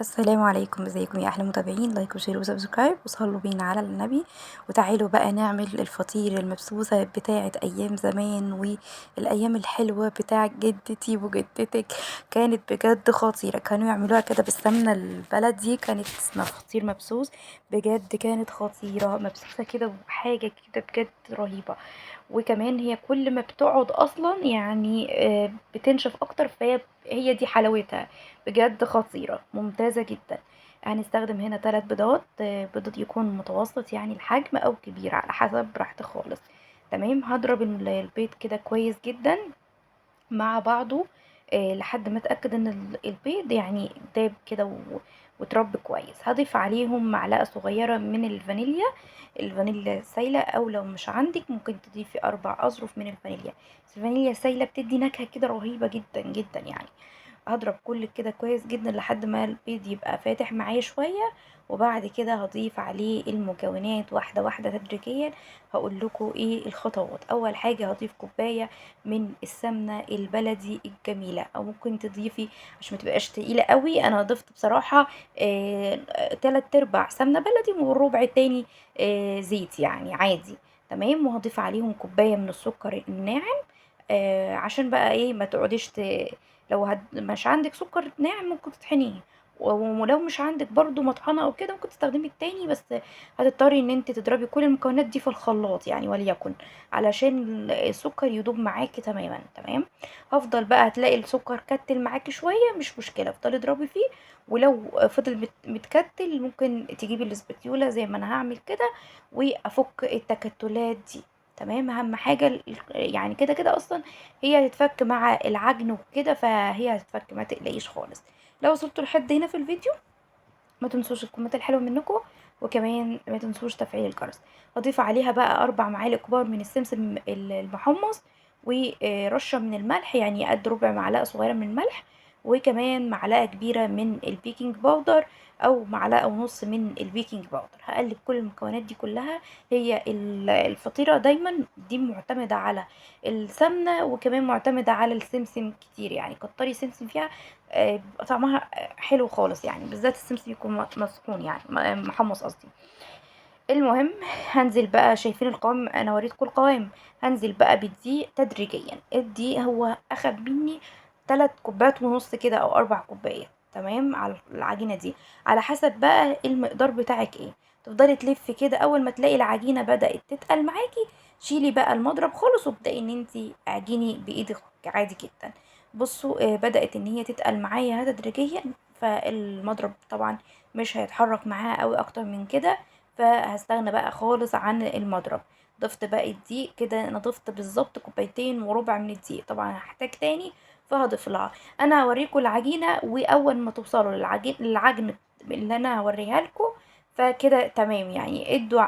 السلام عليكم، ازيكم يا احلى متابعين؟ لايك وشير وسبسكرايب وصلوا بينا على النبي. وتعالوا بقى نعمل الفطير المبسوسة بتاعة ايام زمان، والايام الحلوة بتاعة جدتي وجدتك. كانت بجد خطيرة، كانوا يعملوها كده بالسمنة البلدي، كانت اسمها فطير مبسوس. بجد كانت خطيرة مبسوسة كده، وحاجة كده بجد رهيبة. وكمان هي كل ما بتقعد اصلا يعني بتنشف اكتر، هي دي حلاوتها. بجد خطيرة ممتازة جدا. هنستخدم هنا 3 بيضات، بيضة يكون متوسط يعني الحجم او كبير على حسب براحتك خالص. تمام، هضرب البيض كده كويس جدا مع بعضه، لحد ما اتاكد ان البيض يعني داب كده وترب كويس. هضيف عليهم معلقه صغيره من الفانيليا، الفانيليا سايله، او لو مش عندك ممكن تضيفي 4 اظرف من الفانيليا. بس الفانيليا السايله بتدي نكهه كده رهيبه جدا جدا يعني. هضرب كل كده كويس جدا لحد ما البيض يبقى فاتح معايا شوية. وبعد كده هضيف عليه المكونات واحدة واحدة تدريجيا. هقول لكم ايه الخطوات. اول حاجة هضيف كوباية من السمنة البلدي الجميلة، او ممكن تضيفي عشان ما تبقاش تقيلة قوي. انا ضفت بصراحة 3/4 سمنة بلدي والربع التاني زيت يعني عادي. تمام، وهضيف عليهم كوباية من السكر الناعم، عشان بقى ايه ما تقعديش لو مش عندك سكر ناعم ممكن تطحنيه. ولو مش عندك برضو مطحنة او كده ممكن تستخدمي التاني، بس هتضطري ان انت تضربي كل المكونات دي في الخلاط يعني، وليكن علشان السكر يدوب معاكي تماما. تمام، هفضل بقى هتلاقي السكر كتل معاكي شوية، مش مشكلة، افضلي اضربي فيه. ولو فضل متكتل ممكن تجيبي الاسباتيولا زي ما انا هعمل كده وافك التكتلات دي. تمام، اهم حاجة يعني كده كده اصلا هي هتتفك مع العجن وكده، فهي هتتفك ما تقلقيش خالص. لو وصلتوا لحد هنا في الفيديو ما تنسوش الكومنت الحلوة منكم، وكمان ما تنسوش تفعيل الجرس. هضيف عليها بقى 4 معالق كبار من السمسم المحمص، ورشة من الملح يعني قد ربع معلقة صغيرة من الملح، وكمان معلقة كبيرة من البيكنج باودر او معلقة ونص من البيكنج باودر. هقلب كل المكونات دي كلها. هي الفطيرة دايما دي معتمدة على السمنة، وكمان معتمدة على السمسم كتير يعني، كتري سمسم فيها بيبقى طعمها حلو خالص يعني، بالذات السمسم يكون مسخون يعني محمص قصدي. المهم، هنزل بقى، شايفين القوام؟ انا وريتكم القوام. هنزل بقى بالدقيق تدريجيا. الدقيق هو اخد مني 3 كوبايات ونص كده او 4 كوبايات. تمام، على العجينة دي على حسب بقى المقدار بتاعك ايه. تفضلي تلفي كده، اول ما تلاقي العجينة بدأت تتقل معاكي شيلي بقى المضرب خالص وابدأي ان انتي اعجني بايدك عادي جدا. بصوا بدأت ان هي تتقل معايا تدريجيا، فالمضرب طبعا مش هيتحرك معاها قوي اكتر من كده، فهستغنى بقى خالص عن المضرب. ضفت بقى الدقيق كده، انا ضفت بالظبط 2 2/4 من الدقيق، طبعا هحتاج تاني فهضيف لها. انا هوريكم العجينه، واول ما توصلوا للعجن اللي انا هوريها لكم فكده تمام يعني. ادوا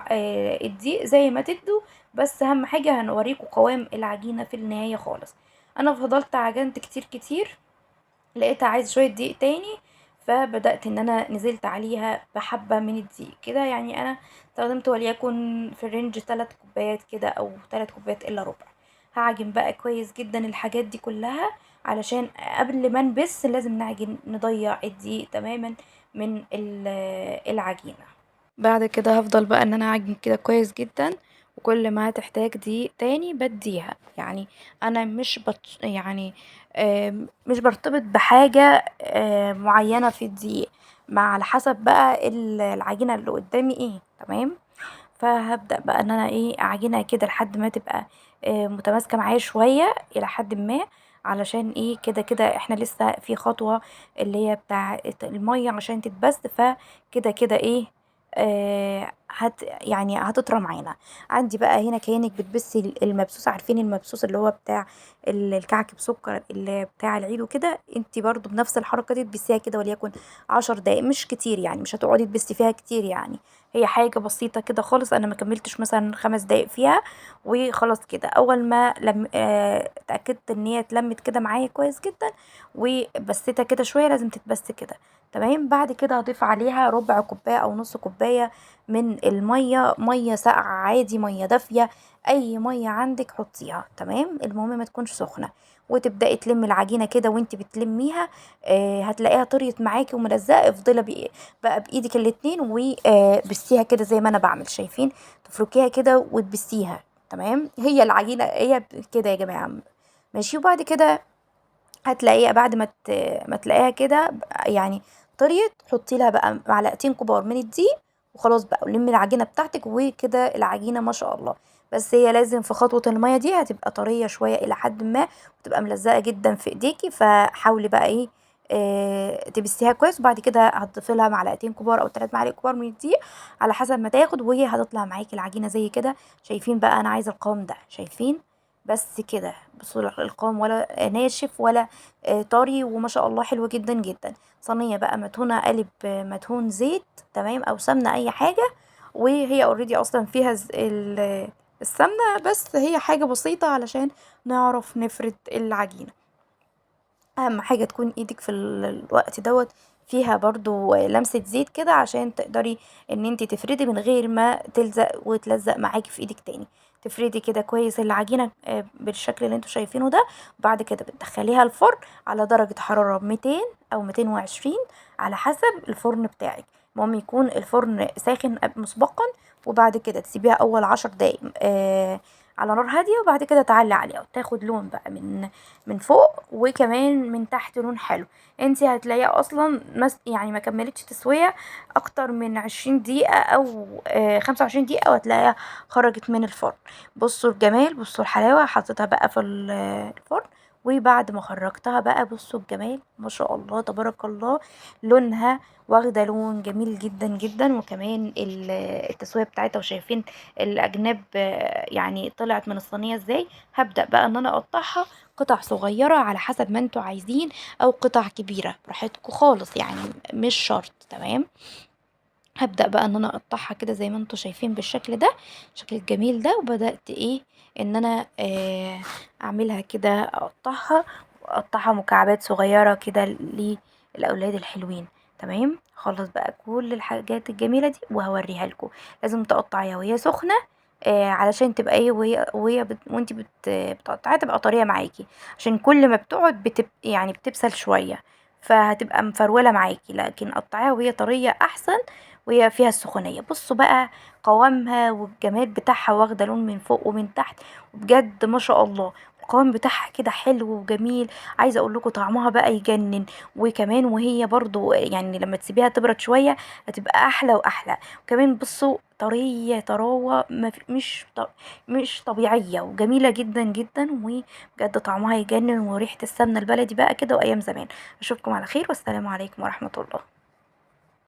الدقيق زي ما تدوا، بس اهم حاجه هنوريكم قوام العجينه في النهايه خالص. انا فضلت عجنت كتير كتير، لقيتها عايزة شوية دقيق تاني، فبدأت ان انا نزلت عليها بحبة من الدقيق كده يعني. انا استخدمت وليكن في الرينج 3 كوبايات كده او 3 كوبايات الا ربع. هعجن بقى كويس جدا الحاجات دي كلها، علشان قبل ما نبس لازم نعجن نضيع الدقيق تماما من العجينة. بعد كده هفضل بقى ان انا اعجن كده كويس جدا، وكل ما تحتاج دقيق تاني بديها يعني. انا مش برتبط بحاجة معينة في الدقيق، مع على حسب بقى العجينة اللي قدامي ايه. تمام، فهبدأ بقى ان انا ايه اعجنها كده لحد ما تبقى متماسكة معايا شوية الى حد ما. علشان ايه كده كده احنا لسه في خطوة اللي هي بتاع المية عشان تتبس، فكده كده ايه يعني هتطرى معانا. عندي بقى هنا كأنك بتبسي المبسوس، عارفين المبسوس اللي هو بتاع الكعك بسكر اللي بتاع العيد وكده؟ انتي برضو بنفس الحركة دي تبسيها كده، وليكن 10 دقايق، مش كتير يعني، مش هتقعدي تبسي فيها كتير يعني. هي حاجة بسيطة كده خالص، انا ما كملتش مثلا 5 دقايق فيها وخلاص كده. اول ما لم اتأكدت ان هي اتلمت كده معايا كويس جدا وبسيتها كده شوية، لازم تتبس كده. تمام، بعد كده هضيف عليها ربع كوباية او نص كوباية من المية، مية ساقعة عادي، مية دافية، اي مية عندك حطيها، تمام. المهم ما تكونش سخنة. وتبدأي تلمي العجينة كده، وانت بتلميها هتلاقيها طريت معاكي وملزقة. افضلي بقى بايدك الاتنين وبسيها كده زي ما انا بعمل، شايفين؟ تفركيها كده وتبسيها، تمام. هي العجينة هي كده يا جماعة، ماشي. وبعد كده هتلاقيها بعد ما تلاقيها كده يعني طريت، حطي لها بقى معلقتين كبار من الدقيق وخلاص بقى، ولمي العجينة بتاعتك وكده العجينة ما شاء الله. بس هي لازم في خطوة المية دي هتبقى طرية شوية إلى حد ما، وتبقى ملزقة جدا في ايديكي. فحاولي بقى ايه تبسيها كويس. وبعد كده هتضيفي لها معلقتين كبار او 3 معالق كبار من الدقيق على حسب ما تاخد، وهي هتطلع معاكي العجينة زي كده. شايفين بقى انا عايزة القوام ده؟ شايفين؟ بس كده بصوا القوام، ولا ناشف ولا طري، وما شاء الله حلو جدا جدا. صينية بقى مدهونة قالب مدهون زيت، تمام، او سمنة اي حاجة. وهي اوريدي اصلا فيها السمنة، بس هي حاجة بسيطة علشان نعرف نفرد العجينة. اهم حاجة تكون ايدك في الوقت دوت فيها برضو لمسة زيت كده، عشان تقدري ان انتي تفردي من غير ما تلزق وتلزق معاكي في ايدك تاني. تفردي كده كويس العجينة بالشكل اللي انتوا شايفينه ده. بعد كده بتدخليها الفرن على درجة حرارة 200 او 220 على حسب الفرن بتاعك. المهم يكون الفرن ساخن مسبقا. وبعد كده تسيبيها اول 10 دقايق على نار هادية، وبعد كده تعلي عليها وتاخد لون بقى من فوق، وكمان من تحت لون حلو. انتي هتلاقيها اصلا يعني ما كملتش تسوية اكتر من 20 دقيقة او 25 دقيقة، وهتلاقيها خرجت من الفرن. بصوا الجمال، بصوا الحلاوة. حطيتها بقى في الفرن، وبعد ما خرجتها بقى بصوا الجمال، ما شاء الله تبارك الله. لونها واخدة لون جميل جدا جدا، وكمان التسوية بتاعتها، وشايفين الاجناب يعني طلعت من الصينية ازاي. هبدأ بقى ان انا اقطعها قطع صغيرة على حسب ما انتوا عايزين، او قطع كبيرة براحتكم خالص يعني، مش شرط، تمام. هبدأ بقى ان انا اقطعها كده زي ما انتوا شايفين بالشكل ده، الشكل الجميل ده. وبدأت ايه ان انا اعملها كده، اقطعها مكعبات صغيرة كده للاولاد الحلوين، تمام. خلاص بقى كل الحاجات الجميلة دي وهوريها لكم. لازم تقطعيها وهي سخنة علشان تبقى ايه، وانتي بتقطعيها تبقى طرية معاكي. عشان كل ما بتقعد يعني بتبسل شوية، فهتبقى مفرولة معاكي. لكن قطعيها وهي طرية احسن، وهي فيها السخونية. بصوا بقى قوامها والجمال بتاعها، واخدة لون من فوق ومن تحت، وبجد ما شاء الله القوام بتاعها كده حلو وجميل. عايزه اقول لكم طعمها بقى يجنن. وكمان وهي برضو يعني لما تسيبيها تبرد شويه هتبقى احلى واحلى. وكمان بصوا طريه طراوه ما في مش طبيعيه وجميله جدا جدا، وبجد طعمها يجنن، وريحه السمنه البلدي بقى كده وايام زمان. اشوفكم على خير، والسلام عليكم ورحمه الله.